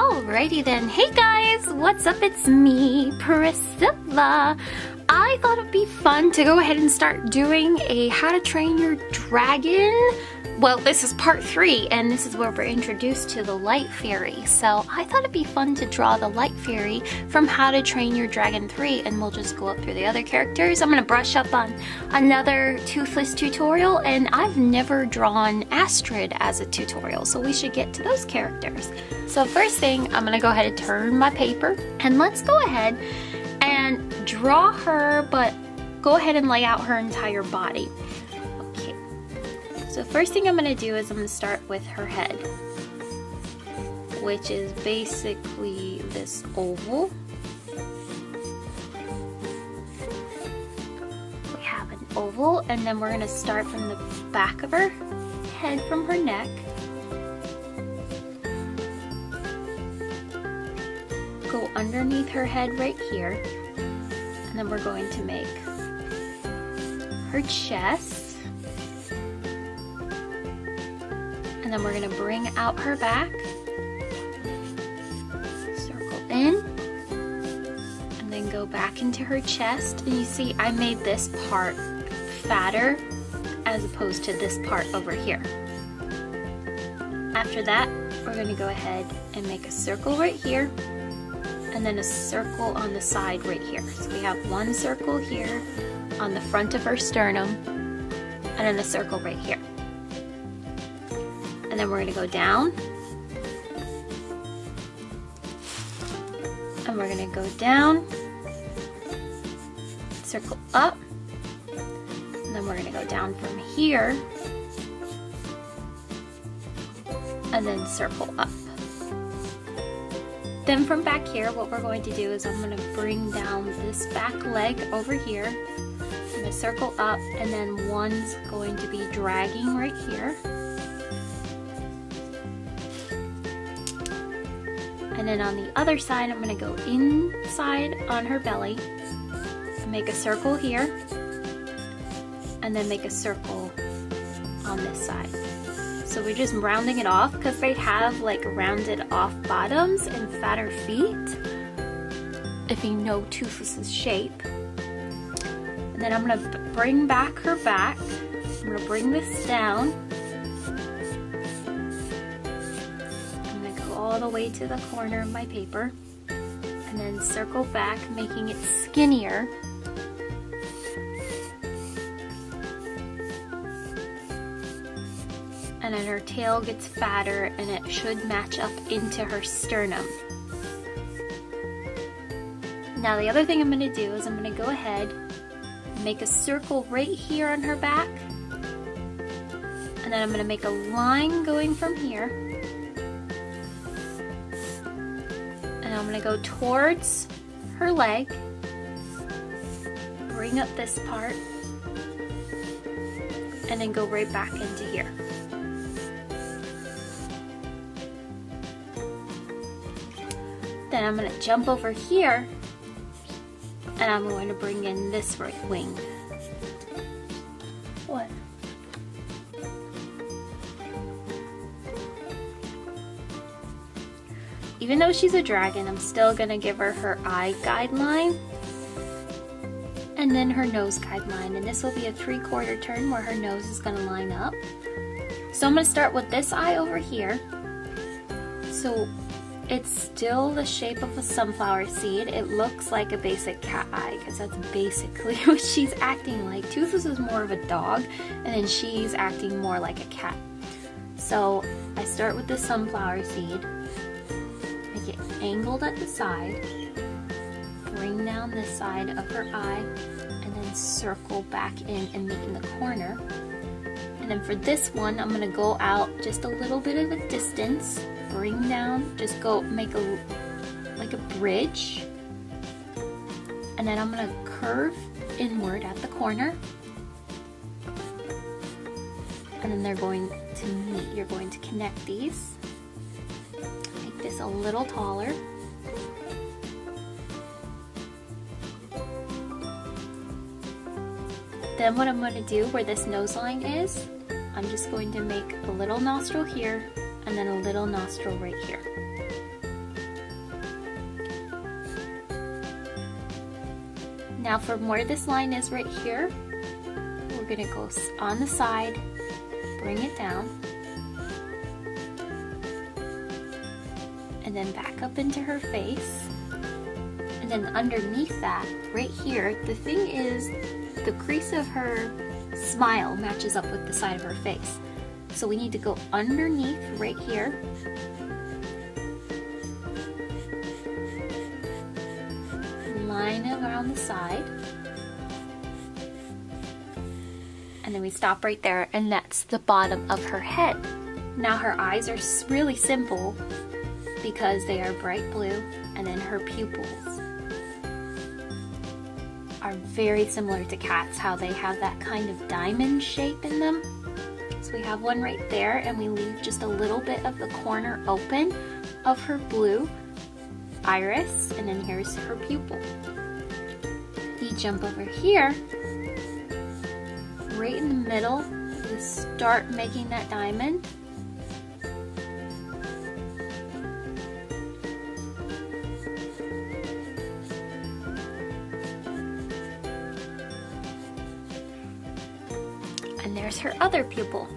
Alrighty then. Hey guys, what's up? It's me, Priscilla. I thought it'd be fun to go ahead and start doing a How to Train Your Dragon. Well, this is part 3, and this is where we're introduced to the Light Fairy. So I thought it'd be fun to draw the Light Fairy from How to Train Your Dragon 3, and we'll just go up through the other characters. I'm gonna brush up on another Toothless tutorial, and I've never drawn Astrid as a tutorial, so we should get to those characters. So first thing, I'm gonna go ahead and turn my paper, and let's go ahead and draw her, but go ahead and lay out her entire body. Okay, so first thing I'm gonna do is I'm gonna start with her head, which is basically this oval. We have an oval, and then we're gonna start from the back of her head, from her neck. Go underneath her head right here, and then we're going to make her chest, and then we're going to bring out her back, circle in, and then go back into her chest. And you see I made this part fatter as opposed to this part over here. After that, we're going to go ahead and make a circle right here, and then a circle on the side right here. So we have one circle here on the front of her sternum, and then a circle right here. And then we're gonna go down, and we're gonna go down, circle up, and then we're gonna go down from here, and then circle up. Then from back here, what we're going to do is I'm going to bring down this back leg over here. I'm going to circle up, and then one's going to be dragging right here. And then on the other side, I'm going to go inside on her belly, make a circle here, and then make a circle on this side. So we're just rounding it off because they have like rounded off bottoms and fatter feet, if you know Toothless's shape. And then I'm going to bring back her back. I'm going to bring this down. I'm going to go all the way to the corner of my paper, and then circle back, making it skinnier. And then her tail gets fatter, and it should match up into her sternum. Now the other thing I'm going to do is I'm going to go ahead and make a circle right here on her back, and then I'm going to make a line going from here, and I'm going to go towards her leg, bring up this part, and then go right back into here. Then I'm going to jump over here, and I'm going to bring in this right wing. What? Even though she's a dragon, I'm still going to give her her eye guideline, and then her nose guideline. And this will be a 3/4 turn where her nose is going to line up. So I'm going to start with this eye over here. So it's still the shape of a sunflower seed. It looks like a basic cat eye because that's basically what she's acting like. Toothless is more of a dog, and then she's acting more like a cat. So I start with the sunflower seed, make it angled at the side, bring down this side of her eye, and then circle back in and make in the corner. And then for this one, I'm going to go out just a little bit of a distance, bring down, just go make like a bridge, and then I'm going to curve inward at the corner, and then they're going to meet. You're going to connect these, make this a little taller, then what I'm going to do where this nose line is, I'm just going to make a little nostril here, and then a little nostril right here. Now from where this line is right here, we're gonna go on the side, bring it down, and then back up into her face. And then underneath that, right here, the thing is, the crease of her smile matches up with the side of her face. So we need to go underneath right here. Line it around the side. And then we stop right there, and that's the bottom of her head. Now her eyes are really simple because they are bright blue, and then her pupils are very similar to cats, how they have that kind of diamond shape in them. So we have one right there, and we leave just a little bit of the corner open of her blue iris, and then here's her pupil. You jump over here, right in the middle, you start making that diamond. And there's her other pupil.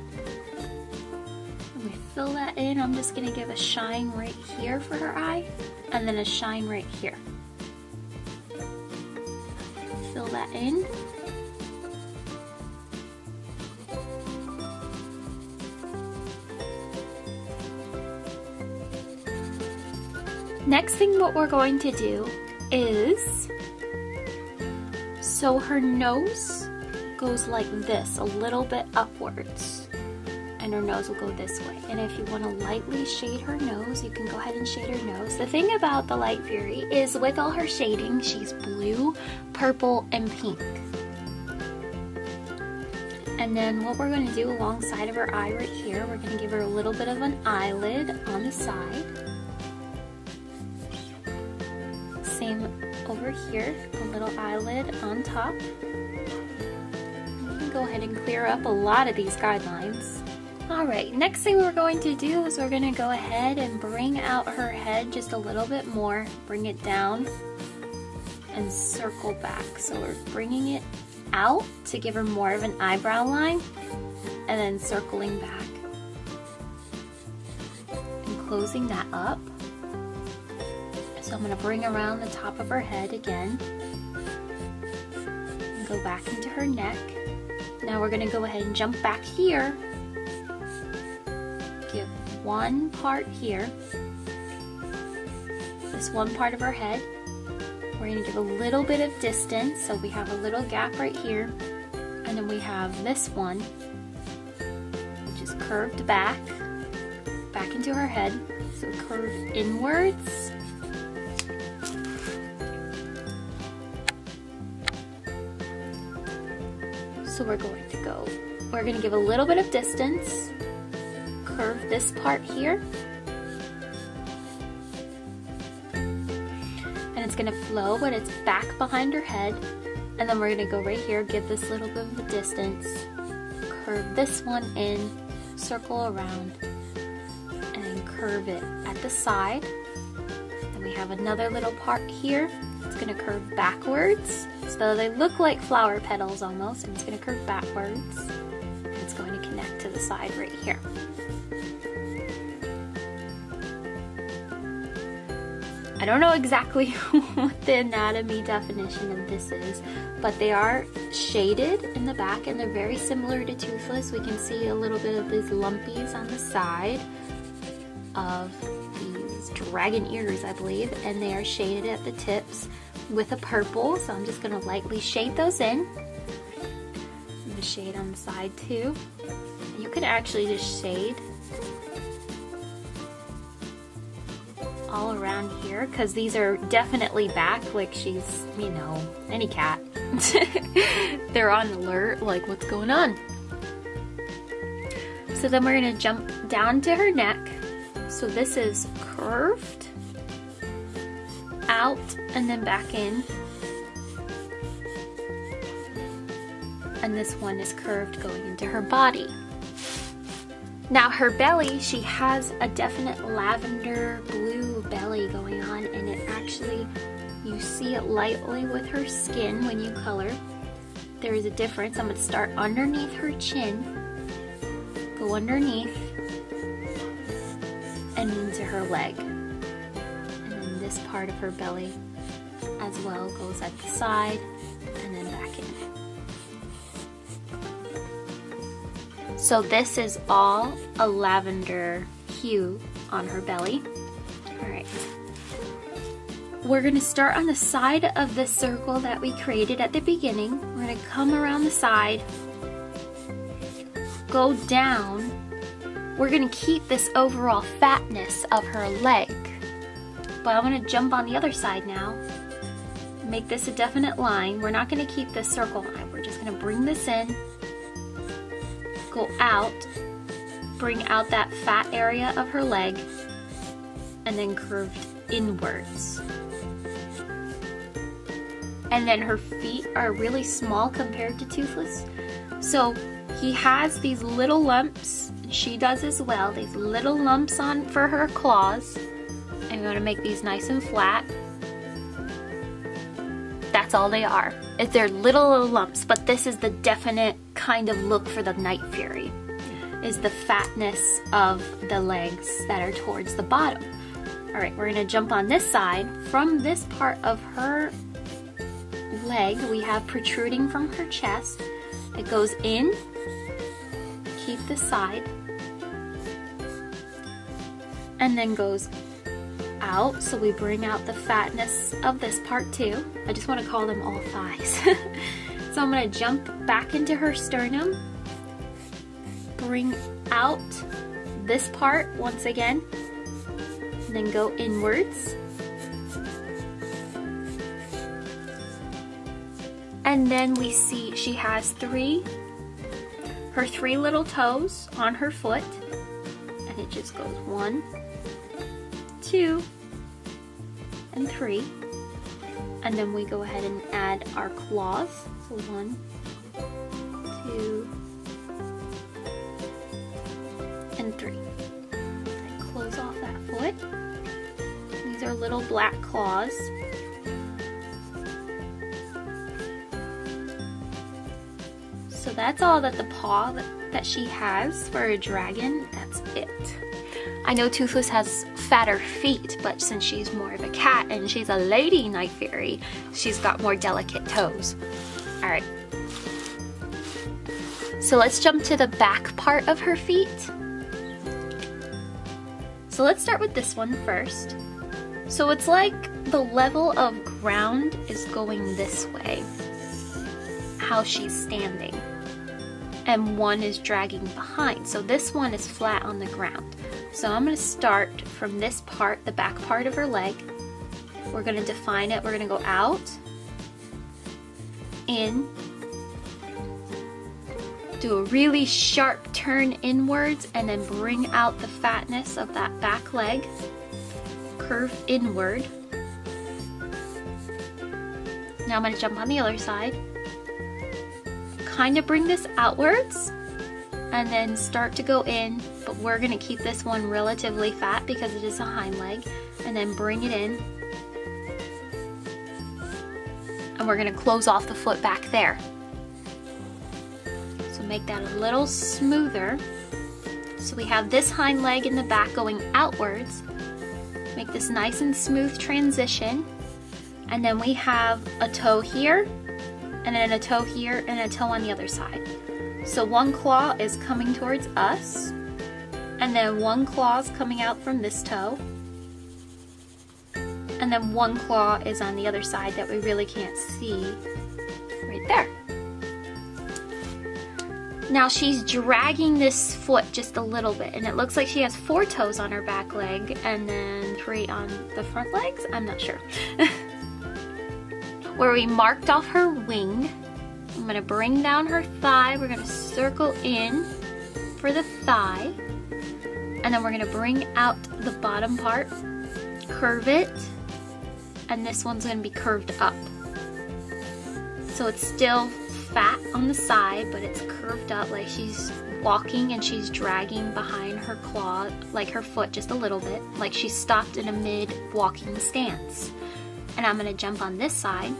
And we fill that in. I'm just gonna give a shine right here for her eye, and then a shine right here. Fill that in. Next thing what we're going to do is, so her nose goes like this, a little bit upwards, and her nose will go this way. And if you want to lightly shade her nose, you can go ahead and shade her nose. The thing about the Light Fury is with all her shading, she's blue, purple, and pink. And then what we're going to do alongside of her eye right here, we're going to give her a little bit of an eyelid on the side. Same over here, a little eyelid on top. Go ahead and clear up a lot of these guidelines. Alright, next thing we're going to do is we're going to go ahead and bring out her head just a little bit more, bring it down, and circle back. So we're bringing it out to give her more of an eyebrow line, and then circling back and closing that up. So I'm going to bring around the top of her head again and go back into her neck. Now we're going to go ahead and jump back here, give one part here, this one part of her head. We're going to give a little bit of distance, so we have a little gap right here, and then we have this one, which is curved back into her head, so curve inwards. So we're going to give a little bit of distance, curve this part here, and it's going to flow when it's back behind her head. And then we're going to go right here, give this little bit of a distance, curve this one in, circle around, and then curve it at the side. And we have another little part here. It's going to curve backwards, so they look like flower petals almost, and it's going to curve backwards. And it's going to connect to the side right here. I don't know exactly what the anatomy definition of this is, but they are shaded in the back, and they're very similar to Toothless. We can see a little bit of these lumpies on the side of these dragon ears, I believe, and they are shaded at the tips with a purple, so I'm just going to lightly shade those in. I'm going to shade on the side too. You can actually just shade all around here, because these are definitely back, like she's, you know, any cat. They're on alert, like what's going on. So then we're going to jump down to her neck. So this is curved out and then back in, and this one is curved going into her body. Now her belly, she has a definite lavender blue belly going on, and it actually You see it lightly with her skin when you color. There is a difference. I'm going to start underneath her chin, go underneath, and into her leg. And then this part of her belly as well goes at the side and then back in. So this is all a lavender hue on her belly. All right. We're going to start on the side of the circle that we created at the beginning. We're going to come around the side, go down. We're going to keep this overall fatness of her leg. But I'm going to jump on the other side now. Make this a definite line. We're not going to keep this circle line. We're just going to bring this in, go out, bring out that fat area of her leg, and then curved inwards. And then her feet are really small compared to Toothless. So he has these little lumps, and she does as well, these little lumps on for her claws. And we want to make these nice and flat. That's all they are. They're little lumps, but this is the definite kind of look for the Night Fury, is the fatness of the legs that are towards the bottom. All right, we're gonna jump on this side. From this part of her leg, we have protruding from her chest. It goes in, keep the side, and then goes out. So we bring out the fatness of this part too. I just want to call them all thighs. So I'm going to jump back into her sternum, bring out this part once again, and then go inwards. And then we see she has her three little toes on her foot, and it just goes 1, 2, and 3. And then we go ahead and add our claws. So 1, 2, and 3. And close off that foot. These are little black claws. So that's all that the paw that she has for a dragon. That's it. I know Toothless has fatter feet, but since she's more of a cat and she's a lady Night Fury, she's got more delicate toes. All right. So let's jump to the back part of her feet. So let's start with this one first. So it's like the level of ground is going this way, how she's standing, and one is dragging behind. So this one is flat on the ground. So I'm going to start from this part, the back part of her leg. We're going to define it. We're going to go out, in, do a really sharp turn inwards, and then bring out the fatness of that back leg, curve inward. Now I'm going to jump on the other side, kind of bring this outwards, and then start to go in, but we're going to keep this one relatively fat because it is a hind leg, and then bring it in, and we're going to close off the foot back there. So make that a little smoother. So we have this hind leg in the back going outwards. Make this nice and smooth transition, and then we have a toe here, and then a toe here, and a toe on the other side. So one claw is coming towards us, and then one claw is coming out from this toe, and then one claw is on the other side that we really can't see right there. Now she's dragging this foot just a little bit, and it looks like she has 4 toes on her back leg and then 3 on the front legs. I'm not sure. Where we marked off her wing, I'm going to bring down her thigh. We're going to circle in for the thigh, and then we're going to bring out the bottom part, curve it, and this one's going to be curved up. So it's still fat on the side, but it's curved up like she's walking and she's dragging behind her claw, like her foot just a little bit, like she's stopped in a mid-walking stance. And I'm gonna jump on this side,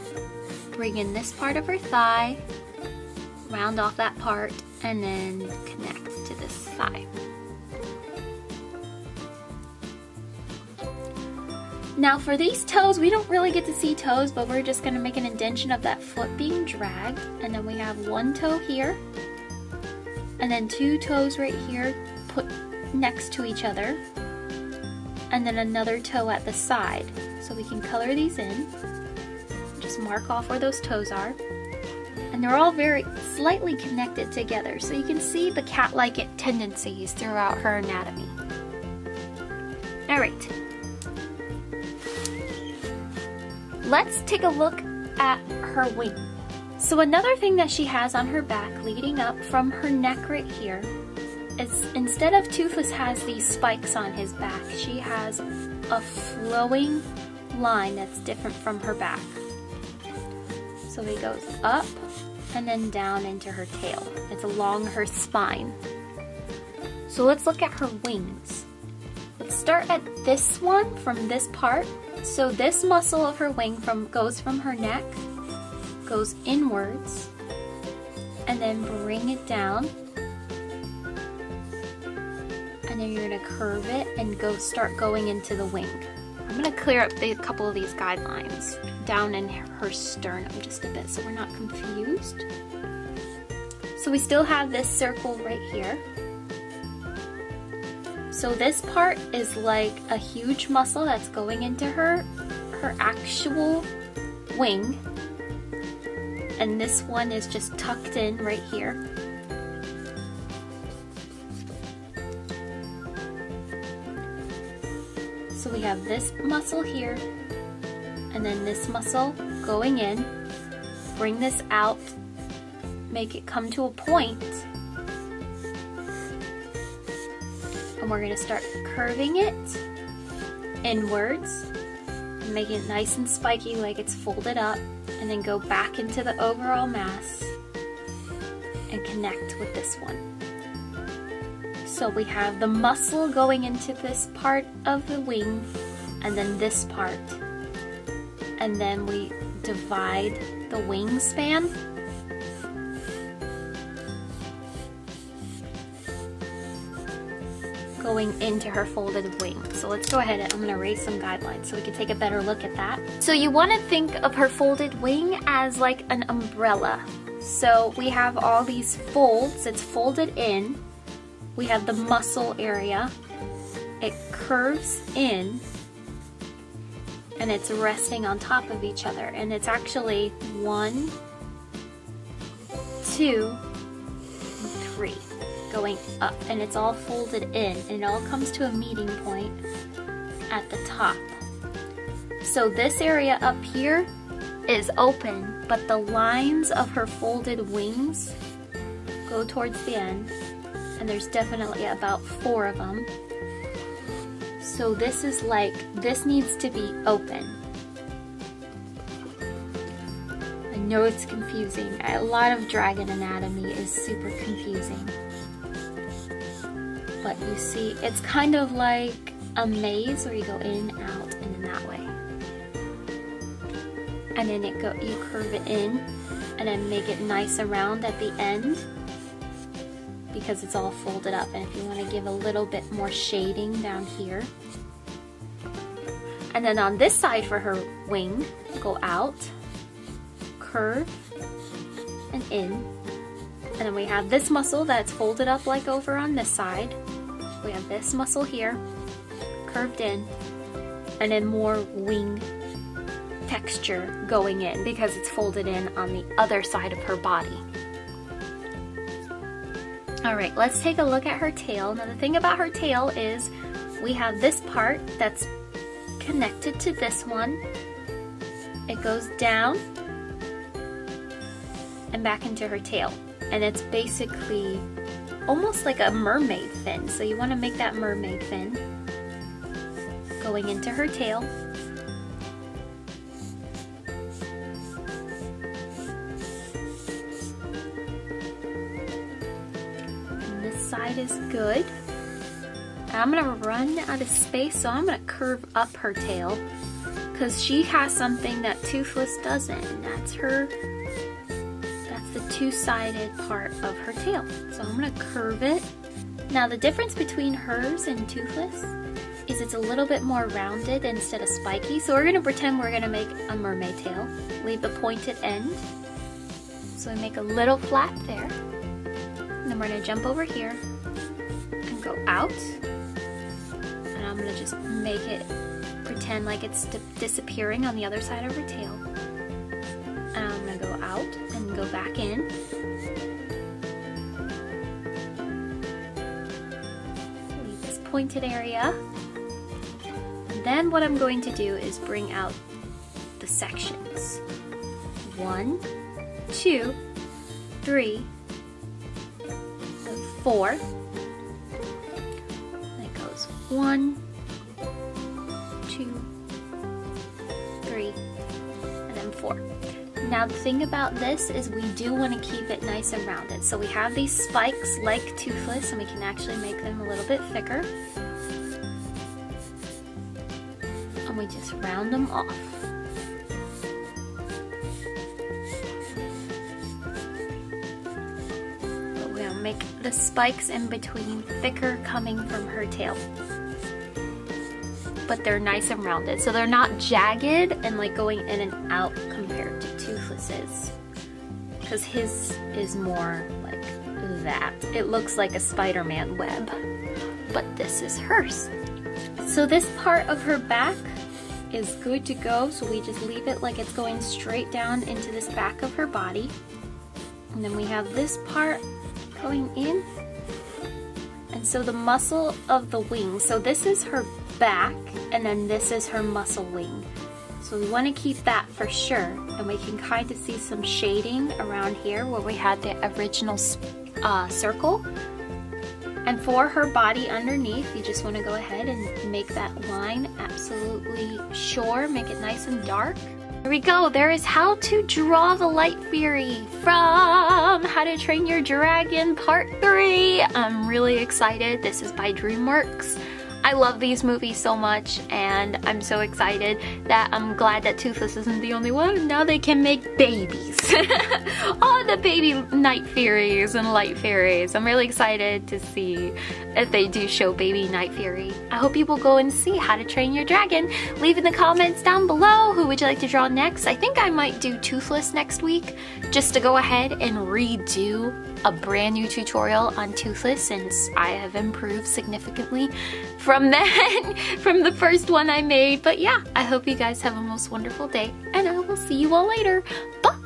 bring in this part of her thigh, round off that part, and then connect to this thigh. Now for these toes, we don't really get to see toes, but we're just gonna make an indentation of that foot being dragged. And then we have one toe here, and then two toes right here put next to each other, and then another toe at the side. So we can color these in. Just mark off where those toes are. And they're all very slightly connected together, so you can see the cat-like tendencies throughout her anatomy. All right. Let's take a look at her wing. So another thing that she has on her back leading up from her neck right here is, instead of Toothless has these spikes on his back, she has a flowing line that's different from her back. So it goes up and then down into her tail. It's along her spine. So let's look at her wings. Let's start at this one from this part. So this muscle of her wing goes from her neck, goes inwards, and then bring it down. And then you're gonna curve it and start going into the wing. I'm gonna clear up a couple of these guidelines down in her sternum just a bit so we're not confused. So we still have this circle right here. So this part is like a huge muscle that's going into her actual wing. And this one is just tucked in right here. So we have this muscle here, and then this muscle going in. Bring this out, make it come to a point, and we're gonna start curving it inwards, make it nice and spiky like it's folded up, and then go back into the overall mass and connect with this one. So we have the muscle going into this part of the wing, and then this part. And then we divide the wingspan. Going into her folded wing. So let's go ahead and I'm gonna erase some guidelines so we can take a better look at that. So you wanna think of her folded wing as like an umbrella. So we have all these folds, it's folded in. We have the muscle area, it curves in, and it's resting on top of each other. And it's actually 1, 2, 3 going up, and it's all folded in, and it all comes to a meeting point at the top. So this area up here is open, but the lines of her folded wings go towards the end. And there's definitely about 4 of them. So this is like, this needs to be open. I know it's confusing. A lot of dragon anatomy is super confusing. But you see, it's kind of like a maze where you go in, out, and in that way. And then you curve it in, and then make it nice and round at the end, because it's all folded up. And if you want to give a little bit more shading down here. And then on this side for her wing, go out, curve, and in. And then we have this muscle that's folded up like over on this side. We have this muscle here, curved in, and then more wing texture going in because it's folded in on the other side of her body. Alright, let's take a look at her tail. Now the thing about her tail is we have this part that's connected to this one. It goes down and back into her tail. And it's basically almost like a mermaid fin. So you want to make that mermaid fin going into her tail. Side is good. I'm gonna run out of space, so I'm gonna curve up her tail because she has something that Toothless doesn't, and that's the two-sided part of her tail. So I'm gonna curve it. Now the difference between hers and Toothless is it's a little bit more rounded instead of spiky. So we're gonna pretend we're gonna make a mermaid tail. Leave the pointed end. So we make a little flap there. And then we're gonna jump over here and go out. And I'm gonna just make it pretend like it's disappearing on the other side of her tail. And I'm gonna go out and go back in. Leave this pointed area. And then what I'm going to do is bring out the sections. 1, 2, 3, 4. That goes 1, 2, 3, and then 4. Now the thing about this is we do want to keep it nice and rounded. So we have these spikes like Toothless, and we can actually make them a little bit thicker. And we just round them off. But we're gonna make the spikes in between thicker coming from her tail. But they're nice and rounded, so they're not jagged and like going in and out compared to Toothless's, because his is more like that. It looks like a Spider-Man web, but this is hers. So this part of her back is good to go, so we just leave it like it's going straight down into this back of her body. And then we have this part going in, and so the muscle of the wing, so this is her back, and then this is her muscle wing. So we want to keep that for sure, and we can kind of see some shading around here where we had the original circle. And for her body underneath, you just want to go ahead and make that line absolutely sure, make it nice and dark. There we go, there is how to draw the Light Fury from How to Train Your Dragon Part 3. I'm really excited. This is by DreamWorks. I love these movies so much, and I'm so excited that I'm glad that Toothless isn't the only one. Now they can make babies. All the baby Night Furies and Light Furies. I'm really excited to see if they do show baby Night Fury. I hope you will go and see How to Train Your Dragon. Leave in the comments down below who would you like to draw next. I think I might do Toothless next week, just to go ahead and redo a brand new tutorial on Toothless, since I have improved significantly from the first one I made. But yeah, I hope you guys have a most wonderful day, and I will see you all later. Bye!